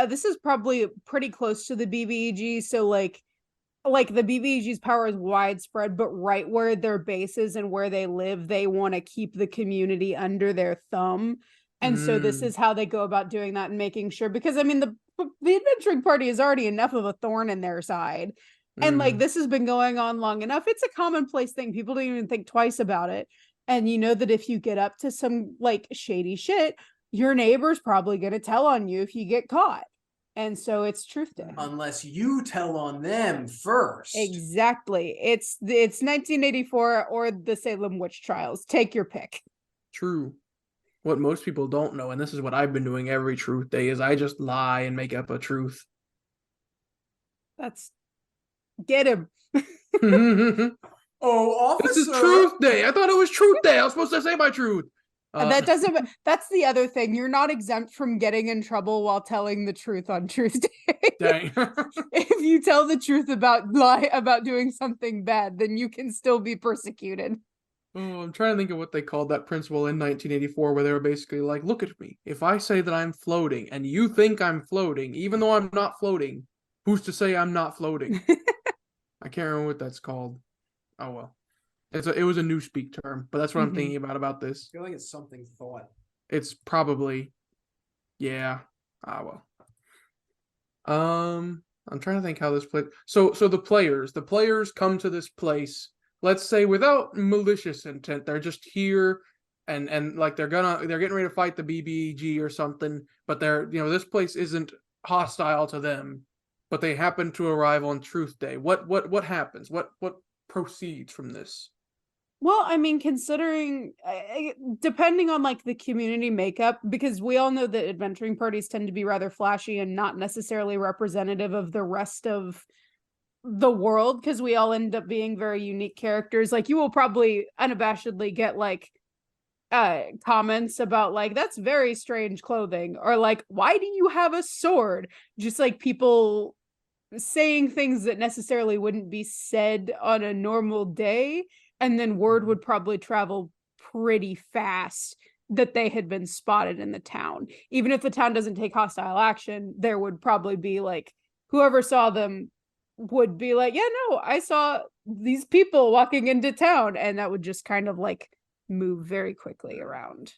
This is probably pretty close to the BBEG. So like the BBEG's power is widespread, but right where their base is and where they live, they want to keep the community under their thumb. And so this is how they go about doing that and making sure, because I mean, the adventuring party is already enough of a thorn in their side. And like, this has been going on long enough. It's a commonplace thing. People don't even think twice about it. And you know that if you get up to some like shady shit, your neighbor's probably going to tell on you if you get caught. And so it's Truth Day. Unless you tell on them first. Exactly. It's 1984 or the Salem witch trials. Take your pick. True. What most people don't know, and this is what I've been doing every Truth Day, is I just lie and make up a truth. That's get him. Oh, officer. This is Truth Day. I thought it was Truth Day. I was supposed to say my truth. That's the other thing. You're not exempt from getting in trouble while telling the truth on Truth Day. Dang. If you tell the truth about doing something bad, then you can still be persecuted. Oh, I'm trying to think of what they called that principle in 1984, where they were basically like, look at me. If I say that I'm floating and you think I'm floating, even though I'm not floating, who's to say I'm not floating? I can't remember what that's called. Oh, well. It was a newspeak term, but that's what I'm thinking about this. I feel like it's something thought. It's probably, yeah. Well. I'm trying to think how this played. So the players come to this place, let's say without malicious intent. They're just here and like they're getting ready to fight the BBG or something, but this place isn't hostile to them, but they happen to arrive on Truth Day. What happens? What proceeds from this? Well, I mean, considering, depending on like the community makeup, because we all know that adventuring parties tend to be rather flashy and not necessarily representative of the rest of the world, because we all end up being very unique characters. Like, you will probably unabashedly get like comments about like, that's very strange clothing, or like, why do you have a sword? Just like people saying things that necessarily wouldn't be said on a normal day, and then word would probably travel pretty fast that they had been spotted in the town. Even if the town doesn't take hostile action, there would probably be like, whoever saw them would be like, yeah, no, I saw these people walking into town, and that would just kind of like move very quickly around.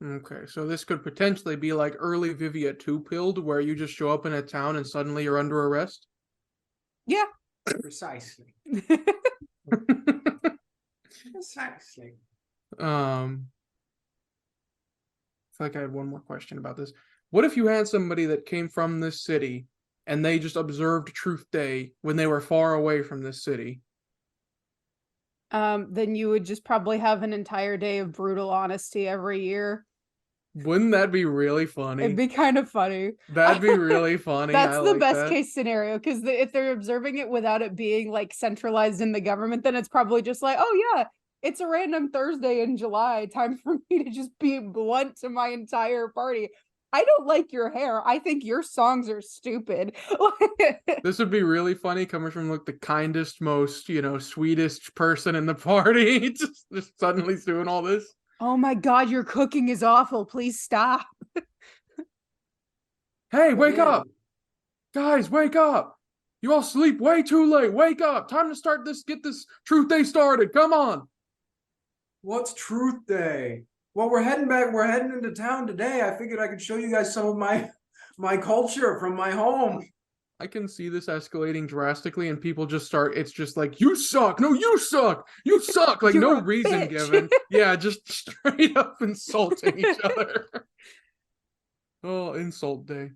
Okay, so this could potentially be like early Vivia 2-pilled, where you just show up in a town and suddenly you're under arrest. Yeah. Precisely. Precisely. I feel like I had one more question about this. What if you had somebody that came from this city and they just observed Truth Day when they were far away from this city? Then you would just probably have an entire day of brutal honesty every year. Wouldn't that be really funny? It'd be kind of funny. That'd be really funny. That's I the like best that. case scenario, because if they're observing it without it being like centralized in the government, then it's probably just like, oh yeah, it's a random Thursday in July. Time for me to just be blunt to my entire party. I don't like your hair. I think your songs are stupid. This would be really funny coming from like the kindest, most, sweetest person in the party. just suddenly doing all this. Oh my God, your cooking is awful. Please stop. Hey, wake up! Guys, wake up! You all sleep way too late. Wake up! Time to get this Truth Day started. Come on! What's Truth Day? Well, we're heading into town today. I figured I could show you guys some of my culture from my home. I can see this escalating drastically, and people just start. It's just like, you suck. No, you suck. You suck. Like, no reason bitch. given. Yeah, just straight up insulting each other. Oh, insult day.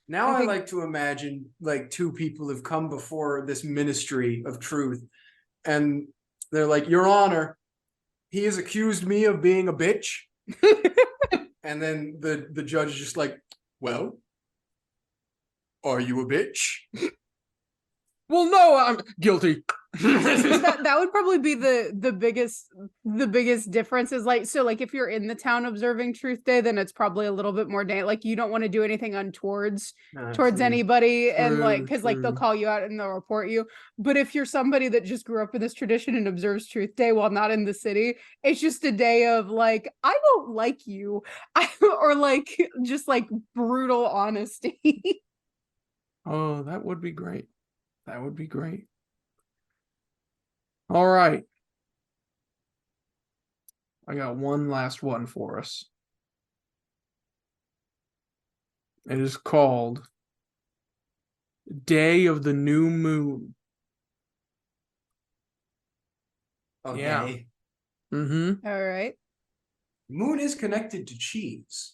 Now I like to imagine like two people have come before this ministry of truth, and they're like, Your Honor, he has accused me of being a bitch. And then the judge is just like, well, are you a bitch? Well, no, I'm guilty. that would probably be the biggest difference is like, so like if you're in the town observing Truth Day, then it's probably a little bit more like you don't want to do anything untowards towards anybody, and like because like they'll call you out and they'll report you. But if you're somebody that just grew up in this tradition and observes Truth Day while not in the city, it's just a day of like, I don't like you, or like just like brutal honesty. Oh, that would be great. That would be great. All right. I got one last one for us. It is called Day of the New Moon. Okay. Yeah. Mm-hmm. All right. Moon is connected to cheese.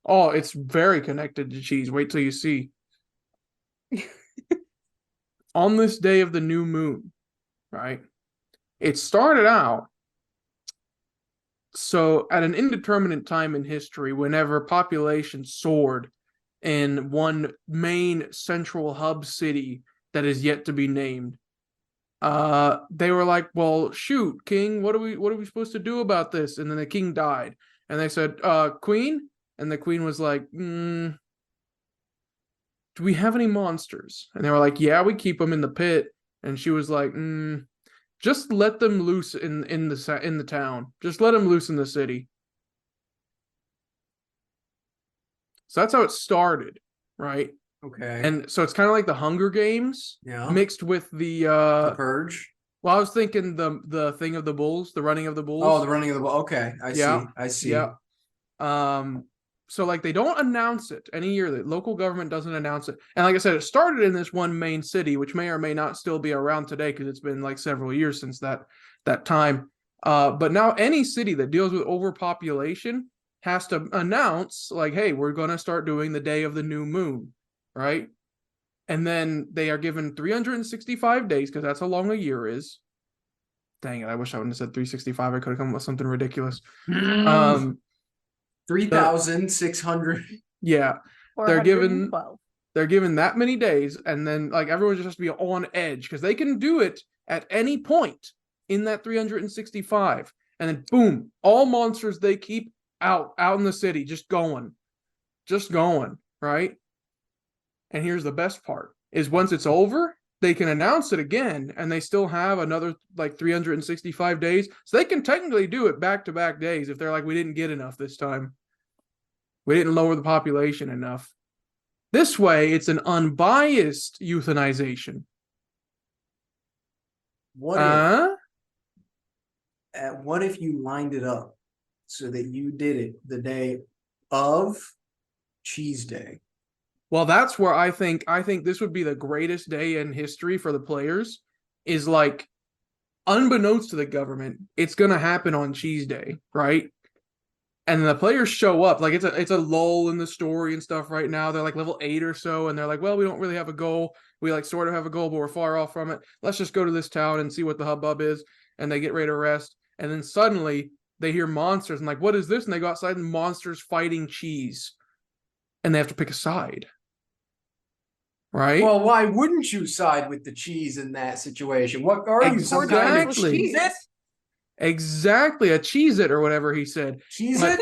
Oh, it's very connected to cheese. Wait till you see. On this day of the new moon, right? It started out so at an indeterminate time in history, whenever population soared in one main central hub city that is yet to be named, they were like, well, shoot, king, what are we supposed to do about this? And then the king died, and they said, queen, and the queen was like, do we have any monsters? And they were like, yeah, we keep them in the pit. And she was like, just let them loose in the town. Just let them loose in the city. So that's how it started, right? Okay. And so it's kind of like the Hunger Games, mixed with the Purge. Well, I was thinking the thing of the bulls, the running of the bulls. Oh, the running of the bulls. Okay, I see. Yeah. So like they don't announce it any year. The local government doesn't announce it. And like I said, it started in this one main city, which may or may not still be around today because it's been like several years since that time. But now any city that deals with overpopulation has to announce like, hey, we're going to start doing the day of the new moon, right? And then they are given 365 days because that's how long a year is. Dang it, I wish I wouldn't have said 365. I could have come up with something ridiculous. 3,600. Yeah. They're given They're given that many days, and then like everyone just has to be on edge because they can do it at any point in that 365. And then boom, all monsters they keep out in the city, just going, right? And here's the best part is once it's over, they can announce it again, and they still have another like 365 days. So they can technically do it back-to-back days if they're like, we didn't get enough this time. We didn't lower the population enough. This way, it's an unbiased euthanization. What if you lined it up so that you did it the day of Cheese Day? Well, that's where I think this would be the greatest day in history for the players. Is like, unbeknownst to the government, it's gonna happen on Cheese Day, right? And the players show up, like it's a lull in the story and stuff right now. They're like level 8 or so, and they're like, well, we don't really have a goal. We like sort of have a goal, but we're far off from it. Let's just go to this town and see what the hubbub is. And they get ready to rest. And then suddenly they hear monsters and like, what is this? And they go outside and monsters fighting cheese. And they have to pick a side. Right? Well, why wouldn't you side with the cheese in that situation? What are you, some kind of Cheez-It? Exactly, a Cheez-It or whatever he said. Cheez-It?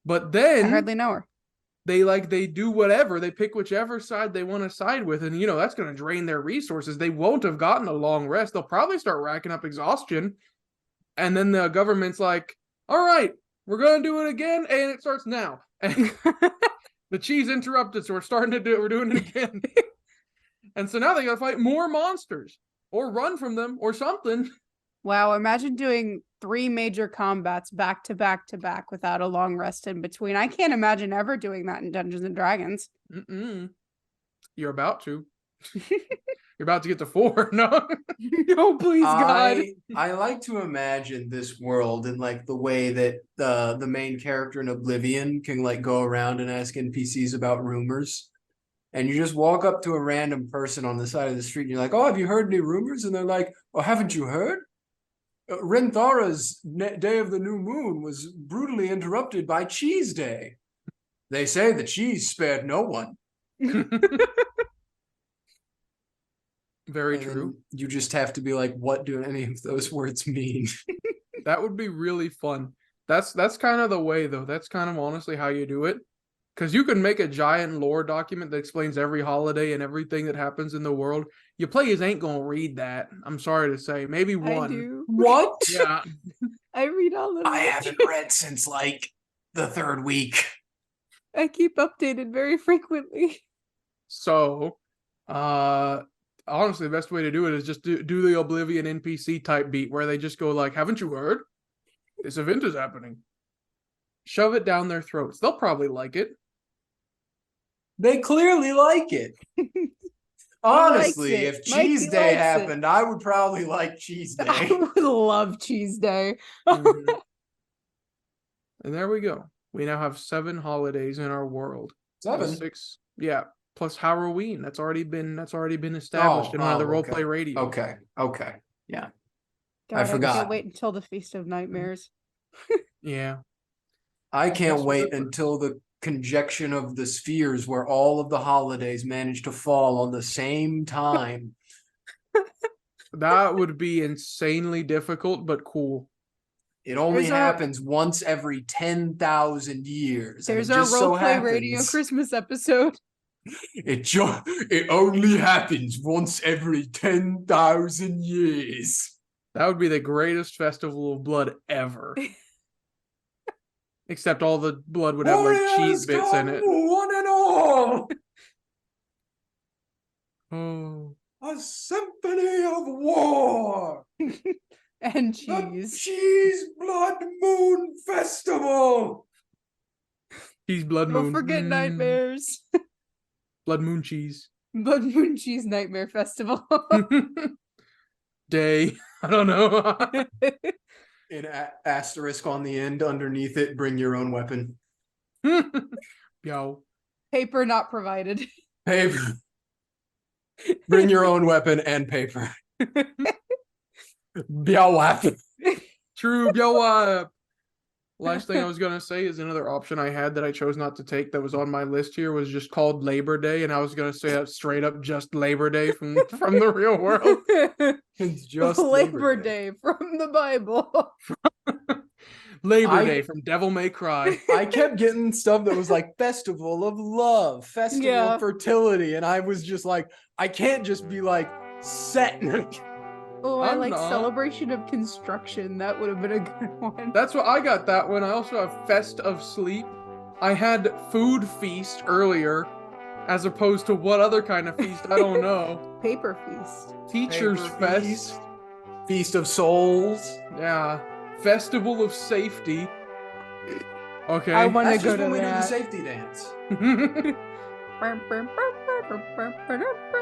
But then I hardly know her. they do whatever. They pick whichever side they want to side with, and that's going to drain their resources. They won't have gotten a long rest. They'll probably start racking up exhaustion. And then the government's like, all right, we're going to do it again, and it starts now. And the cheese interrupted, so we're starting to do it. We're doing it again. And so now they got to fight more monsters or run from them or something. Wow, imagine doing 3 major combats back to back to back without a long rest in between. I can't imagine ever doing that in Dungeons and Dragons. You're about to. You're about to get to 4. No. No, please, God. I like to imagine this world in like the way that the main character in Oblivion can like go around and ask NPCs about rumors. And you just walk up to a random person on the side of the street and you're like, oh, have you heard any rumors? And they're like, oh, haven't you heard? Renthara's Day of the New Moon was brutally interrupted by Cheese Day. They say the cheese spared no one. Very true. You just have to be like, what do any of those words mean? That would be really fun. That's kind of the way, though. That's kind of honestly how you do it. Because you can make a giant lore document that explains every holiday and everything that happens in the world. Your players ain't going to read that. I'm sorry to say. Maybe one. I do. What? Yeah. I read all of it. I haven't read since like the 3rd week. I keep updated very frequently. So, honestly, the best way to do it is just do the Oblivion NPC type beat where they just go like, haven't you heard? This event is happening. Shove it down their throats. They'll probably like it. They clearly like it. Honestly, if Cheese Day happened, I would probably like Cheese Day. I would love Cheese Day. And there we go. We now have 7 holidays in our world. 7? 6. Yeah. Plus Halloween. That's already been established in one of the roleplay radio. Okay. Yeah. God, I forgot. I can't wait until the Feast of Nightmares. Yeah. I can't wait until the conjunction of the spheres where all of the holidays manage to fall on the same time. That would be insanely difficult, but cool. It only happens once every 10,000 years. There's our roleplay radio Christmas episode. It only happens once every 10,000 years. That would be the greatest festival of blood ever. Except all the blood would have like cheese bits in it. One and all. Oh. A symphony of war. And cheese. The Cheese Blood Moon Festival. Cheese Blood Moon. Don't forget Nightmares. Blood Moon Cheese. Blood Moon Cheese Nightmare Festival. Day. I don't know. An asterisk on the end underneath it. Bring your own weapon. Yo. Paper not provided. Paper. Bring your own weapon and paper. Biawap. True, Biawap. Last thing I was gonna say is another option I had that I chose not to take that was on my list here was just called Labor Day, and I was gonna say that straight up just Labor Day from the real world. It's just Labor Day from the Bible. Labor Day from Devil May Cry. I kept getting stuff that was like Festival of Love, Festival of Fertility, and I was just like, I can't just be like set. Oh, I like Celebration of Construction. That would have been a good one. That's what I got that one. I also have Fest of Sleep. I had Food Feast earlier, as opposed to what other kind of feast? I don't know. Paper Feast. Teacher's Fest. Feast of Souls. Yeah. Festival of Safety. Okay. I want to go to that. That's just when we do the safety dance.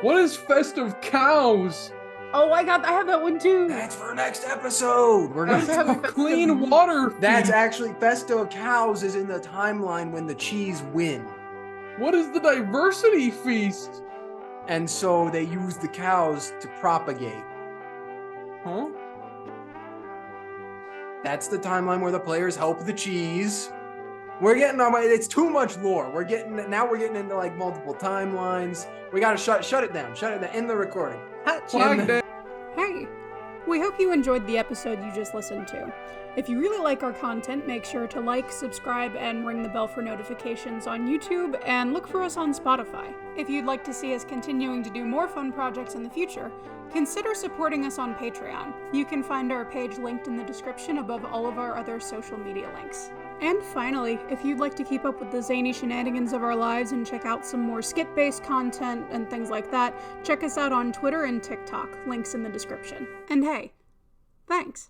What is Fest of Cows? Oh, I have that one too. That's for next episode. We're gonna gonna have a Clean water feast. That's actually Festo of Cows is in the timeline when the cheese win. What is the Diversity Feast? And so they use the cows to propagate. Huh? That's the timeline where the players help the cheese. We're getting on it's too much lore. We're getting into like multiple timelines. We gotta shut it down. Shut it down. End the recording. Hey, we hope you enjoyed the episode you just listened to. If you really like our content, make sure to like, subscribe, and ring the bell for notifications on YouTube, and look for us on Spotify. If you'd like to see us continuing to do more fun projects in the future, consider supporting us on Patreon. You can find our page linked in the description above all of our other social media links. And finally, if you'd like to keep up with the zany shenanigans of our lives and check out some more skit-based content and things like that, check us out on Twitter and TikTok, links in the description. And hey, thanks!